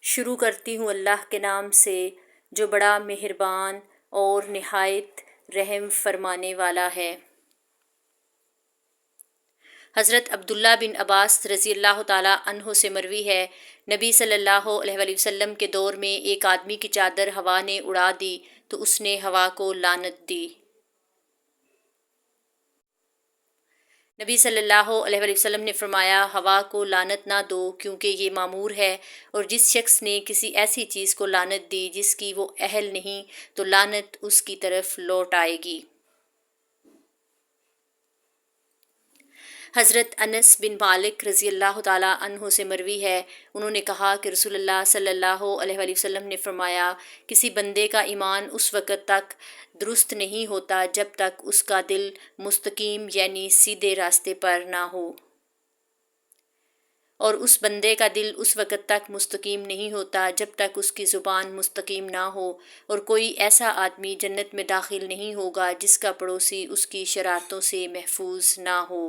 شروع کرتی ہوں اللہ کے نام سے جو بڑا مہربان اور نہایت رحم فرمانے والا ہے۔ حضرت عبداللہ بن عباس رضی اللہ تعالیٰ عنہ سے مروی ہے، نبی صلی اللہ علیہ وآلہ وسلم کے دور میں ایک آدمی کی چادر ہوا نے اڑا دی تو اس نے ہوا کو لعنت دی۔ نبی صلی اللہ علیہ وآلہ وسلم نے فرمایا، ہوا کو لعنت نہ دو کیونکہ یہ مامور ہے، اور جس شخص نے کسی ایسی چیز کو لعنت دی جس کی وہ اہل نہیں تو لعنت اس کی طرف لوٹ آئے گی۔ حضرت انس بن مالک رضی اللہ تعالیٰ عنہ سے مروی ہے، انہوں نے کہا کہ رسول اللہ صلی اللہ علیہ وآلہ وسلم نے فرمایا، کسی بندے کا ایمان اس وقت تک درست نہیں ہوتا جب تک اس کا دل مستقیم یعنی سیدھے راستے پر نہ ہو، اور اس بندے کا دل اس وقت تک مستقیم نہیں ہوتا جب تک اس کی زبان مستقیم نہ ہو، اور کوئی ایسا آدمی جنت میں داخل نہیں ہوگا جس کا پڑوسی اس کی شرارتوں سے محفوظ نہ ہو۔